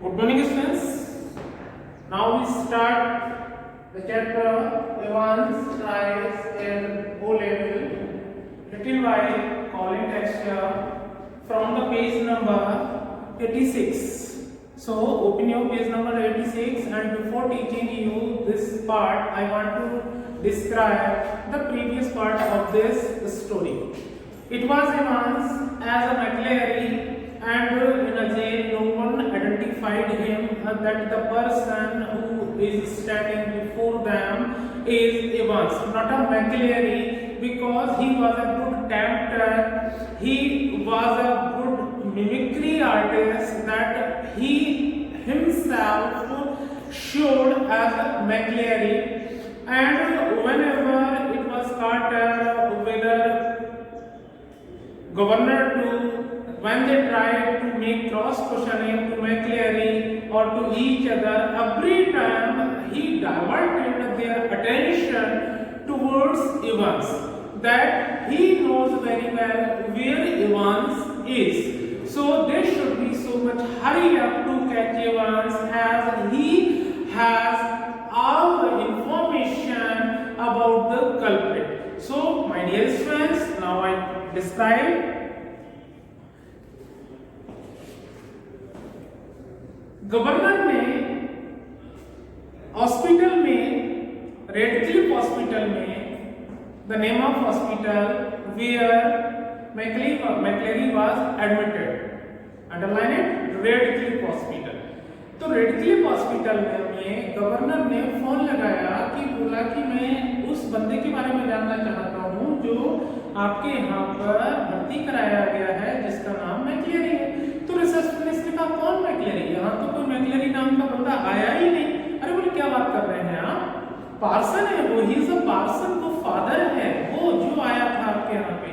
Good morning, students. Now we start the chapter Evans tries in O level written by Colin Texture from the page number 86. So open your page number 86, and before teaching you this part, I want to describe the previous part of this story. It was Evans as a McLary, and in a jail no one identified him that the person who is standing before them is Evans, not a McLary, because he was a good tempter, he was a good mimicry artist that he himself showed as McLary. And whenever it was Carter, whether governor to when they tried to make cross questioning to McLary or to each other, every time he diverted their attention towards Evans, that he knows very well where Evans is. So they should be so much hurry up to catch Evans, as he has all the information about the culprit. So my dear friends, now I describe. Governor ने hospital में, Radcliffe hospital में, the name of hospital where McCleary was admitted, underline it, Radcliffe hospital. तो Radcliffe hospital में governor ने phone लगाया कि बोला कि मैं उस बंदे के बारे में जानना चाहता हूं जो आपके यहाँ पर भर्ती कराया गया है, जिसका नाम मैक्लेरी है. तो रिसेप्शनिस्ट ने कहा कौन मैक्लेरी? यहाँ तो कोई मैक्लेरी नाम का बंदा आया ही नहीं. अरे बोले क्या बात कर रहे हैं आप? पार्सन है वो, ही इज अ पार्सन, वो फादर है, वो जो आया था आपके यहाँ पे.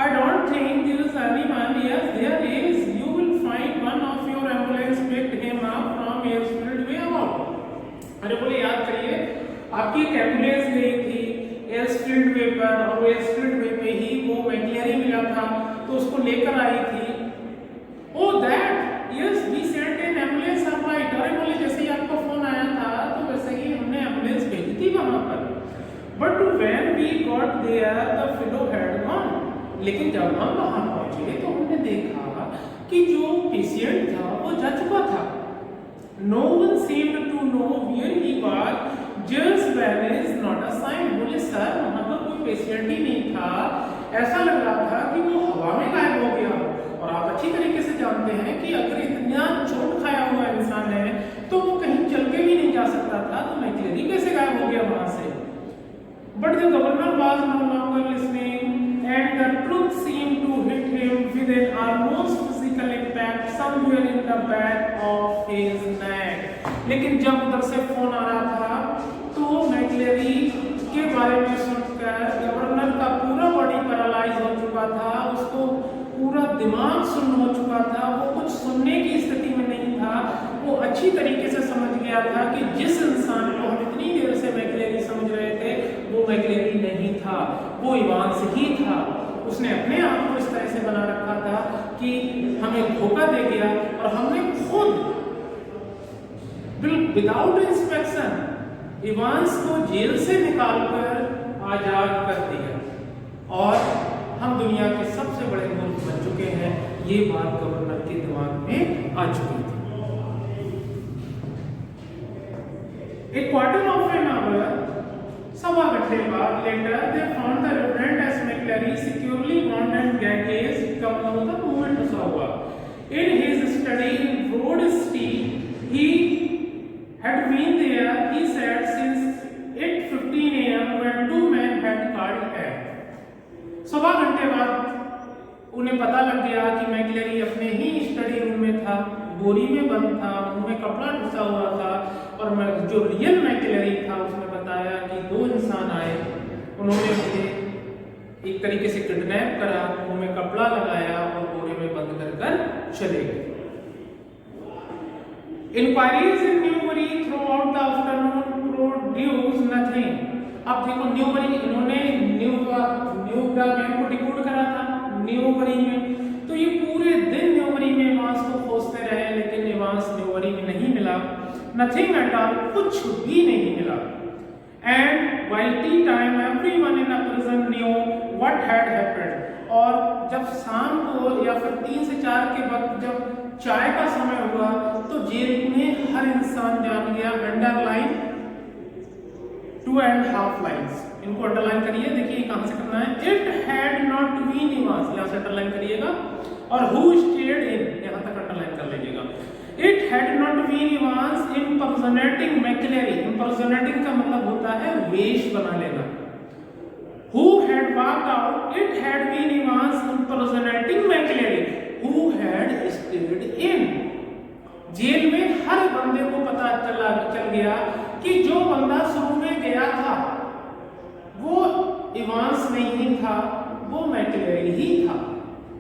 I don't think there is anyone. Yes there is. You will find one of your ambulance picked him up from airfield way about. अरे बोले याद करिए, आपकी एक एम्बुलेंस गई थी एयरफील्ड वे पर, और एयरफील्ड वे पे ही वो मैक्लेरी मिला था, तो उसको लेकर आई थी. Oh that yes we sent an ambulance right. अरे बोले जैसे ही आपका फोन आया था तो वैसे ही हमने एम्बुलेंस भेजी थी वहां पर. But when we got there the fellow had gone. लेकिन जब हम वहां पहुंचे तो हमने देखा कि जो पेशेंट था वो जा चुका था. No one seemed to know where he was. Just vanished, not a sign. बोले सर वहां पर कोई पेशेंट ही नहीं था, ऐसा लग रहा था कि वो हवा में गायब हो गया. और आप अच्छी तरीके से जानते हैं कि अगर इतना चोट खाया हुआ इंसान है तो वो कहीं चल के भी नहीं जा सकता था, तो मैक्लेरी कैसे गायब हो गया वहां से? But the governor was no longer listening and the truth seemed to hit him with an almost physical impact somewhere in the back of his neck. लेकिन जब उधर से फोन आ रहा था तो मैक्लेरी के बारे में सुनकर गवर्नर का पूरा बॉडी पैरालाइज हो चुका था, उसको पूरा दिमाग सुन्न हो चुका था, वो कुछ सुनने की स्थिति में नहीं था. वो अच्छी तरीके से समझ गया था कि जिस इंसान को हम इतनी देर से मैक्लेरी समझ रहे थे वो मैक्लेरी नहीं था, वो इवांस ही था. उसने अपने आप को इस तरह से बना रखा था कि हमें धोखा दे गया, और हमने खुद विदाउट इंस्पेक्शन इवांस को जेल से निकालकर आजाद कर दिया, और हम दुनिया के सबसे बड़े मुल्क बन चुके हैं. ये बात गवर्नर के दिमाग में आ चुकी थी. एक क्वार्टर ऑफ एन आवर, सवा घंटे बाद, later they found the reverend S McCleary securely bound and gagged. कब होता मूवमेंट घुसा हुआ in his study in Broad Street. ही had been there, he said, since 8:15 a.m. when two men had called him. सवा घंटे बाद उन्हें पता लग गया कि मैक्लेरी अपने ही स्टडी रूम में था, बोरी में बंद था, मुंह में कपड़ा घुसा हुआ था. और जो रियल मैक्लेरी था उसने बताया कि दो इंसान आए, उन्होंने मुझे एक तरीके से किडनैप करा, मुंह में कपड़ा लगाया और बोरे में बंद कर चले गए. Inquiries in Newbury throughout the afternoon produced nothing. अब देखो न्यूबरी, इन्होंने न्यूग्राम को डिकोड करा था न्यूबरी में, तो ये पूरे दिन न्यूबरी में इवांस को खोजते रहे, लेकिन इवांस न्यूबरी में नहीं नथिंग एट ऑल, कुछ भी नहीं मिला। And while T time everyone in the prison knew what had happened, और जब शाम को या फिर 3 से 4 के वक्त जब चाय का समय हुआ तो जेल में हर इंसान जान गया। अंडरलाइन 2.5 लाइन्स, इनको अंडरलाइन करिए, देखिए कहां से करना है। इट हैड नॉट बीन निवास, यहां से अंडरलाइन करिएगा, और हु स्टेड इन, यहां तक अंडरलाइन कर लीजिएगा। इट हैड नॉट बीन निवास इम्पर्सोनेटिंग मैक्लेरी, इम्पर्सोनेटिंग का मतलब होता है वेश बना लेना। Who had walked out? It had been Evans impersonating McLeary, who had stayed in. Jail में हर बंदे को पता चल गया कि जो बंदा शुरू में गया था वो इवांस नहीं था, वो मैक्लेरी ही था।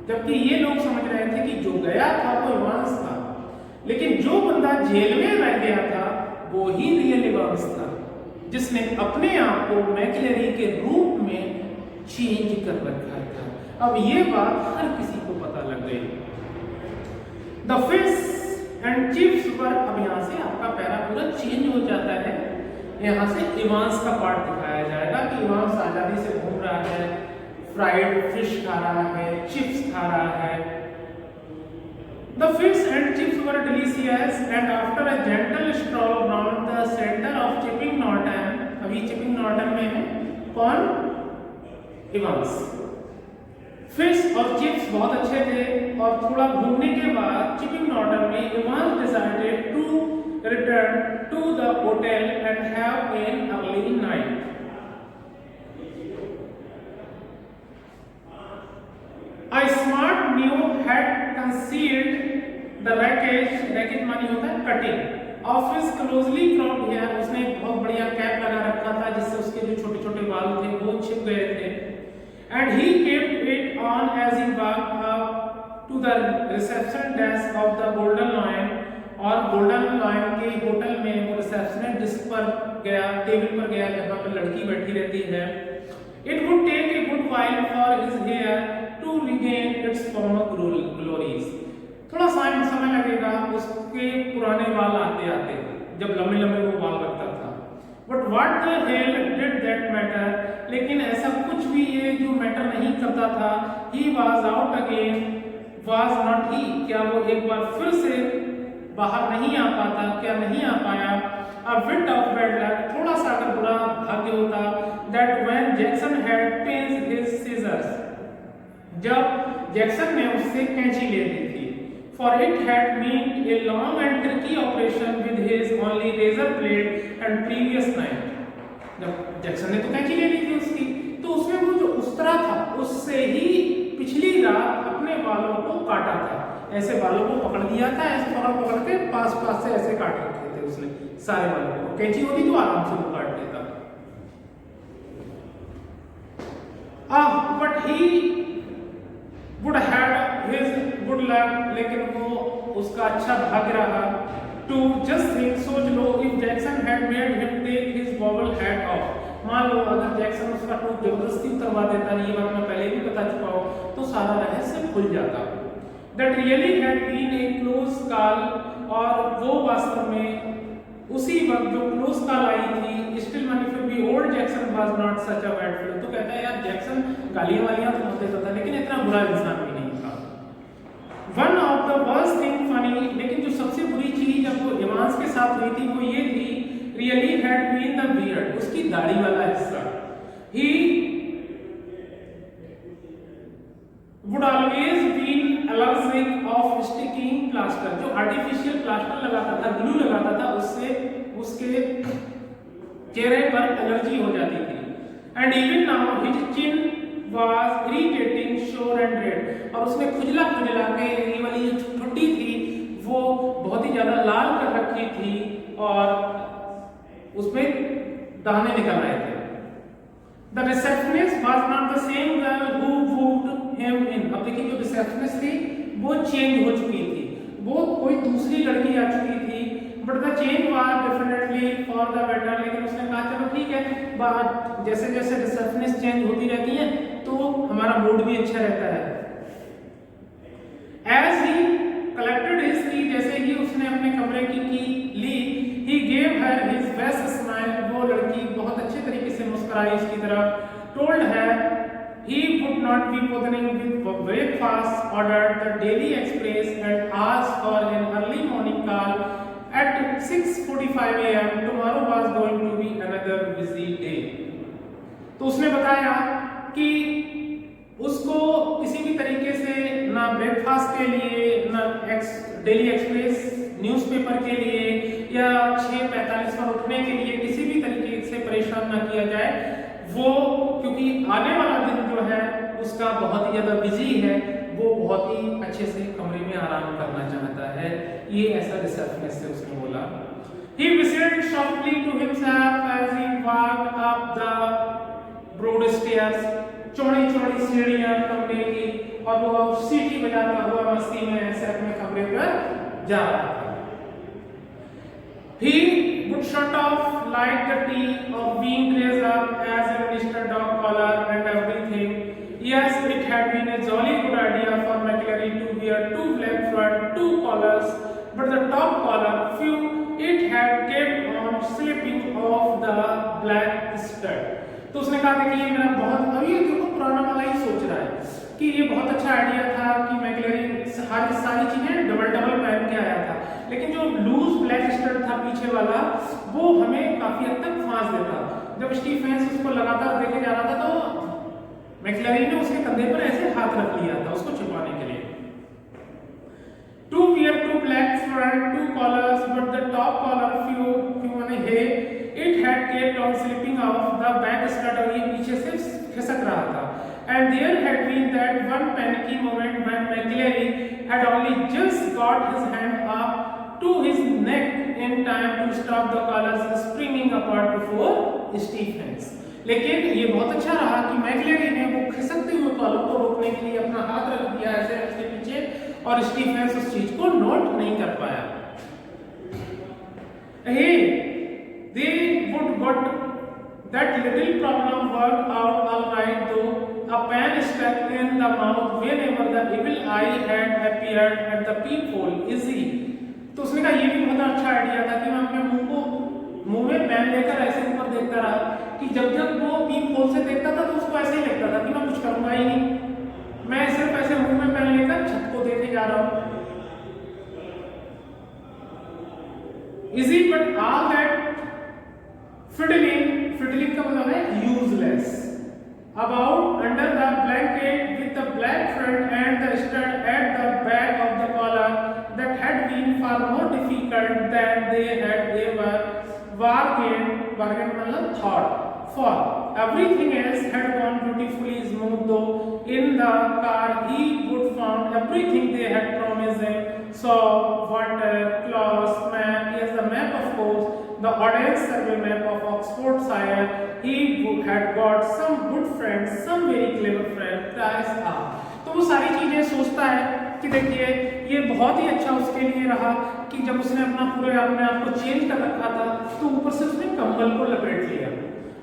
जबकि ये लोग समझ रहे थे कि जो गया था वो इवांस था, लेकिन जो बंदा जेल में रह गया था वो ही रियल इवांस था, जिसने अपने आप को मैक्लेरी के रूप में चेंज कर रखा था। अब ये बात हर किसी को पता लग गई। द फिश एंड चिप्स पर, अब यहाँ से आपका पैरा पूरा चेंज हो जाता है। यहाँ से इवांस का पार्ट दिखाया जाएगा कि इवांस आजादी से घूम रहा है, फ्राइड फिश खा रहा है, चिप्स खा रहा है। The fish and chips were delicious, and after a gentle stroll round the center of Chipping Norton, अभी चिपिंग नॉर्टन में है कौन? इवांस। फिश और चिप्स बहुत अच्छे थे, और थोड़ा घूमने के बाद चिपिंग नॉर्टन में Evans decided to return to the hotel and have an early night. A smart new had concealed the wreckage मानी होता है cutting, of his closely cropped hair, उसने एक बहुत बढ़िया कैप लगा रखा था जिससे उसके जो छोटे छोटे बाल थे वो छिप गए थे। And he kept it on as he walked up to the reception desk of the Golden Lion, और गोल्डन लायन के होटल में वो रिसेप्शनिस्ट डिस्क पर गया, टेबल पर गया जहाँ पर लड़की बैठी रहती है। It would take a good while for his hair to regain its former glories. थोड़ा समय लगेगा उसके पुराने बाल आते आते, जब लंबे लंबे वो बाल रखता था। But what the hell did that matter? लेकिन ऐसा कुछ भी ये जो मैटर नहीं करता था। He was out again, was not he? क्या वो एक बार फिर से बाहर नहीं आ पाता? क्या नहीं आ पाया? A bit of bad luck, थोड़ा सा अगर बुरा भाग्य होता, that when Jackson had pinched his scissors, जब जैक्सन ने उससे कैंची ले ली थी। For it had been a long and tricky operation with his only razor blade and previous night. जब जैक्सन ने तो कैंची ले ली थी उसकी, तो उसमें वो जो उस्तरा था उससे ही पिछली रात अपने बालों को काटा था। ऐसे बालों को पकड़ दिया था, ऐसे पकड़ के पास से ऐसे काट रखे थे उसने सारे बालों को। कैंची होती तो आराम से वो काट देता। But he would have his good luck, लेकिन वो उसका अच्छा भाग्य रहा। To just think, सोच लो, if Jackson had made him take his bobble hat off, मान लो अगर जैक्सन उसका टोप जबरदस्ती उतरवा देता, ये बात मैं पहले भी बता चुका हूँ, तो सारा रहस्य खुल जाता। That really had been a close call, और वो वास्तव में उसी वक्त जो क्लोज कॉल आई थी, स्टिल मनी फिर भी old Jackson was not such a bad fellow. तो कहता है यार जैक्सन गालियां वालियां तो बहुत देता था, लेकिन इतना बुरा इंसान भी नहीं था। One of the worst thing funny, लेकिन जो सबसे बुरी चीज जब वो इवांस के साथ हुई थी वो ये थी, really had been the beard, उसकी दाढ़ी वाला हिस्सा। He would always been allergic of sticking plaster, जो आर्टिफिशियल प्लास्टर लगाता था, ग्लू लगाता था, उससे उसके चेहरे पर एलर्जी हो जाती थी। And even now his chin was irritating, sore and red, और उसने खुजला के ये वाली जो ठुड्डी थी वो बहुत ही ज्यादा लाल कर रखी थी और उसमें दाने निकल रहे थे। The receptionist was not the same girl who booked him in. अब देखिए जो रिसेप्शनिस्ट थी वो चेंज हो चुकी थी, वो कोई दूसरी लड़की आ चुकी थी। But the change was definitely for the better, लेकिन उसने कहा चलो ठीक है, बात जैसे जैसे रिसेप्शनिस्ट चेंज होती रहती है तो हमारा मूड भी अच्छा रहता है। As he collected his key, जैसे ही उसने अपने कमरे की ली, he ordered the Daily Express and asked for an early morning call at 6:45 a.m. Tomorrow was going to be another busy day. तो उसने बताया कि उसको किसी भी तरीके से ना ब्रेकफास्ट के लिए, ना डेली एक्सप्रेस न्यूज़पेपर के लिए या 6:45 पर उठने के लिए किसी भी तरीके से परेशान ना किया जाए। वो क्योंकि आने वाला दिन जो है उसका बहुत ही ज़्यादा बिजी है, वो बहुत ही अच्छे से कमरे में आराम करना चाहता है। ये ऐसा रिसेप्शनिस्ट से उसने बोला। He whistled softly to himself as he walked up the broad stairs. चौड़ी-चौड़ी सीढ़ियां कमरे की, और वो सीटी बजाता हुआ मस्ती में ऐसे अपने कमरे पर जा रहा था। He would shut off like the tea of being dressed up as a minister dog collar and everything. Yes, it had been a jolly good idea for McClary to wear two black front, two collars, but the top collar, it had kept on slipping off the black skirt. तो उसने कहा था कि ये मेरा बहुत, अब ये देखो पुराना वाला ही सोच रहा है कि ये बहुत अच्छा आइडिया था कि मैक्लेरी सारी चीजें डबल पहन के आया था, लेकिन जो लूज ब्लैक स्कर्ट था पीछे वाला वो हमें काफी हद तक फांस देता। जब स्टीफेंस उसको लगातार देखे जा रहा था तो मैक्लेरी ने उसके कंधे पर ऐसे हाथ रख लिया था उसको छिपाने के लिए। To wear two black front, two collars, but the top collar few माने है, it had kept on slipping off the back skirt, और ये पीछे से खिसक रहा था। And there had been that one panicky moment when McClary had only just got his hand up to his neck in time to stop the collars springing apart before Stephens. लेकिन ये बहुत अच्छा रहा कि मैक्लेरी ने वो खिसकते हुए कॉलर को रोकने के लिए अपना हाथ रख दिया ऐसे उसके पीछे, और स्टीफेंस उस चीज को नोट नहीं कर पाया। Hey, they would got that little problem worked out all right though. A pen stuck in the mouth whenever the evil eye had appeared at the peephole. Easy. तो उसने कहा ये भी बहुत अच्छा आइडिया था कि मैं अपने मुंह में पेन लेकर ऐसे ऊपर देखता रहा कि जब वो पीप होल से देखता था तो उसको ऐसे ही लगता था कि मैं कुछ करूंगा ही नहीं, मैं सिर्फ ऐसे मुंह में पेन लेकर छत को देखे जा रहा हूं। Easy, but all that fiddling का मतलब है useless. About under the blanket with the black front and the stud at the back of the collar that had been far more difficult than they had ever bargained मतलब thought for. Everything else had gone beautifully smooth though. In the car he would found everything they had promised him. Soap, water, clothes, map, yes the map of course, the audience survey map of Oxfordshire. He had got some good friends, some very clever friends. That's all. तो वो सारी चीजें सोचता है कि देखिए ये बहुत ही अच्छा उसके लिए रहा कि जब उसने अपने आप को चेंज कर रखा था तो ऊपर से उसने कंबल को लपेट लिया,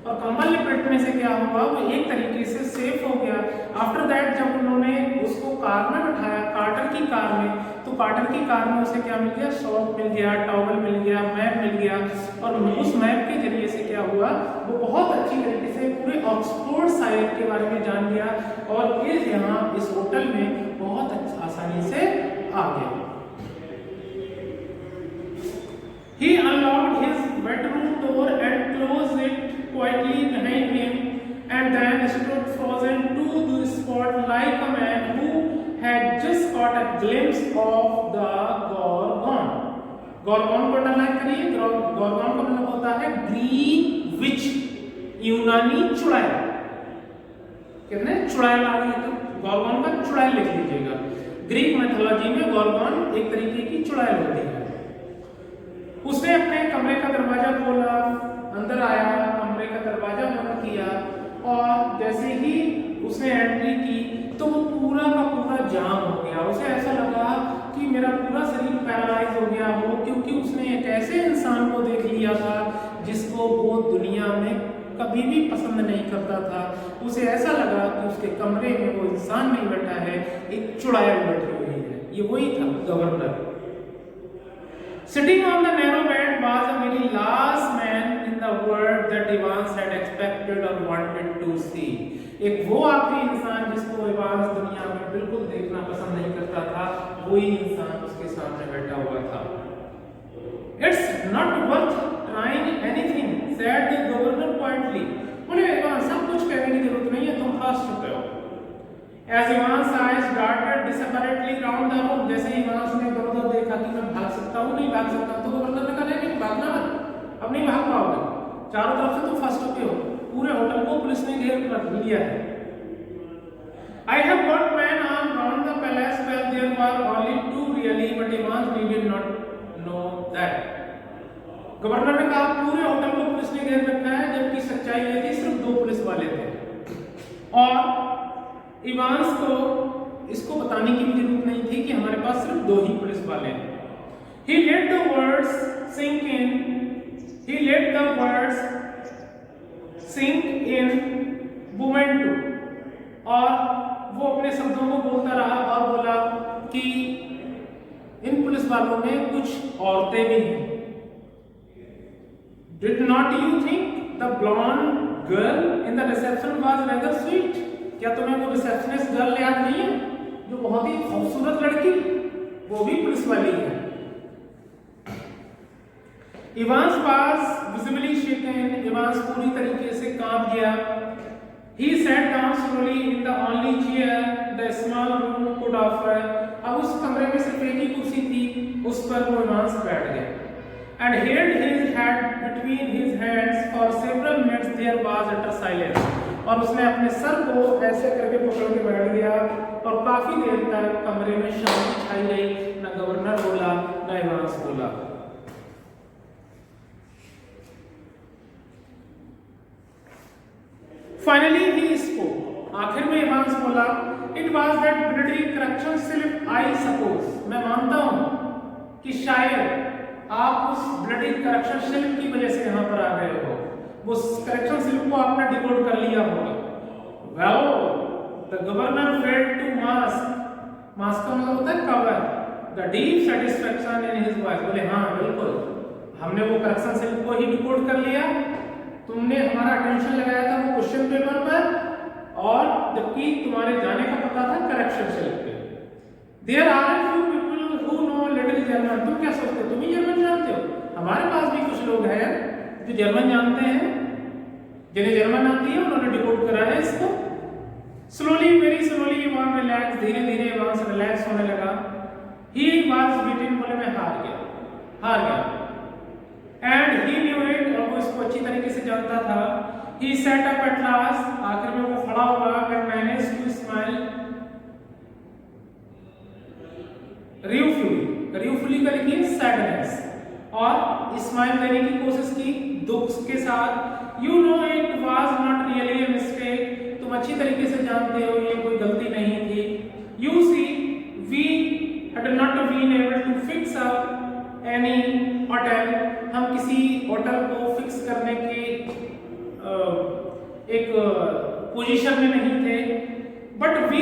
और कंबल लपेटने से क्या हुआ वो एक तरीके से सेफ हो गया। आफ्टर दैट जब उन्होंने उसको कार में बैठाया, कार्टर की कार में, तो कार्टर की कार में उसे क्या मिल गया, शॉप मिल गया, टॉवल मिल गया, मैप मिल गया, और उस मैप के जरिए से क्या हुआ वो बहुत अच्छी तरीके से पूरे ऑक्सफोर्डशायर के बारे में जान गया, और इस यहाँ इस होटल में बहुत आसानी से आ गया। He unlocked his bedroom door and closed it quietly behind him, and then stood frozen to the spot like a man who had just caught a glimpse of the Gorgon. Gorgon को underline करिए। Gorgon का मतलब होता है green विच, यूनानी चुड़ैल। कितने चुड़ैल आ गई, तो Gorgon का चुड़ैल लिख लीजिएगा। ग्रीक मैथोलॉजी में Gorgon एक तरीके की चुड़ैल होती है। उसने अपने कमरे का दरवाजा खोला, अंदर आया, कमरे का दरवाजा बंद किया, और जैसे ही उसने एंट्री की तो वो पूरा का पूरा जाम हो गया। उसे ऐसा लगा कि मेरा पूरा शरीर पैरालाइज हो गया हो, क्योंकि उसने एक ऐसे इंसान को देख लिया था जिसको वो दुनिया में कभी भी पसंद नहीं करता था। उसे ऐसा लगा कि उसके कमरे में वो इंसान नहीं बैठा है, एक चुड़ैल बैठी हुई है। ये वही था governor. Sitting on the narrow bed was a very last man in the world that Evans had expected or wanted to see. एक वो आखिरी इंसान जिसको इवांस दुनिया में बिल्कुल देखना पसंद नहीं करता था, वही इंसान उसके सामने बैठा हुआ था। It's not worth trying anything, said the governor pointedly. बोले इवांस सब कुछ कहने की जरूरत नहीं है, तुम फंस चुके हो। As Ivan's eyes darted desperately round the room, जैसे इवांस ने इधर-उधर देखा कि मैं भाग सकता हूँ, नहीं भाग सकता, तो गवर्नर ने कहा नहीं भागना मत, अब नहीं भाग पाओगे, चारों तरफ से तुम फंस चुके हो, पूरे होटल को पुलिस ने घेर रख लिया है। I have got men all round the palace, well there were only two really, but Ivan did not know that. Governor ने कहा पूरे होटल को पुलिस ने घेर रखा है, जबकि सच्चाई ये थी सिर्फ 2 पुलिस वाले थे, और इवांस को इसको बताने की भी जरूरत नहीं थी कि हमारे पास सिर्फ 2 ही पुलिस वाले हैं। He let the words sink in. He let the words sink in momento. और वो अपने शब्दों को बोलता रहा और बोला कि इन पुलिस वालों में कुछ औरतें भी हैं। Did not you think the blonde girl in the reception was rather sweet? क्या तुम्हें वो रिसेप्शनिस्ट गर्ल याद नहीं है जो बहुत ही खूबसूरत लड़की, वो भी पुलिस वाली है। Evans was visibly shaken, Evans पूरी तरीके से कांप गया। He sat down slowly in the only chair the small room could offer. अब उस कमरे में सिर्फ एक ही कुर्सी थी, उस पर वो इवांस बैठ गया। And held his head between his hands for several minutes. There was utter silence. और उसने अपने सर को ऐसे करके पकड़ के बैठ गया और काफी देर तक कमरे में शांति छाई रही, न गवर्नर बोला न इवांस बोला। Finally he spoke. आखिर में इवांस बोला, It was that bloody correction slip, I suppose. मैं मानता हूँ कि शायद आप उस ब्लडी करेक्शन स्लिप की वजह से यहाँ पर आ गए हो, वो करेक्शन स्लिप को आपने डिकोड कर लिया होगा। Well, the governor failed to mask का मतलब होता है cover, the deep satisfaction in his voice। बोले हाँ बिल्कुल, हमने वो करेक्शन स्लिप को ही डिकोड कर लिया, तुमने हमारा अटेंशन लगाया था वो क्वेश्चन पेपर पर, और जबकि तुम्हारे जाने का पता था करेक्शन स्लिप पे। There are a few people who know little German। तुम क्या सोचते हो तुम ही जर्मन जानते हो? हमारे पास भी कुछ लोग हैं जो जर्मन जानते हैं, जिन्हें जर्मन आती है, उन्होंने डिकोड करा है इसको। Slowly, very slowly, Ivan relaxed। धीरे धीरे इवान रिलैक्स होने लगा। He was beaten, बोले मैं हार गया। And he knew it, और वो इसको अच्छी तरीके से जानता था। He sat up at last, आखिर में वो खड़ा हुआ and managed to smile ruefully का लिखिए sadness, और स्माइल देने की कोशिश की दुख के साथ। You know it was not really a mistake, तुम अच्छी तरीके से जानते हो ये कोई गलती नहीं थी। You see, we had not been able to fix up any hotel, हम किसी होटल को फिक्स करने के एक पोजीशन में नहीं थे। But we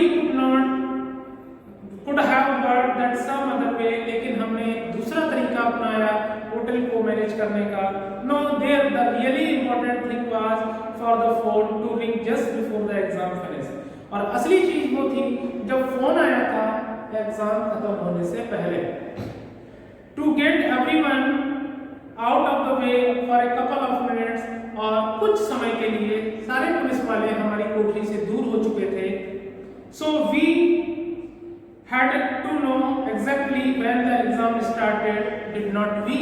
could have worked that some other way, लेकिन हमने दूसरा तरीका अपनाया होटल को मैनेज करने का। No, there the really important thing was for the phone to ring just before the exam finished। और असली चीज वो थी जब फोन आया था एग्जाम खत्म होने से पहले। To get everyone out of the way for a couple of minutes, और कुछ समय के लिए सारे पुलिस वाले हमारी कोठरी से दूर हो चुके थे। So we had to know exactly when the exam started, did not we?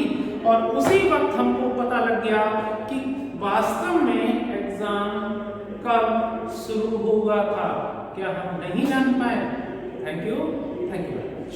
और उसी वक्त हमको पता लग गया कि वास्तव में एग्जाम कब शुरू हुआ था, क्या हम नहीं जान पाए? Thank you very much.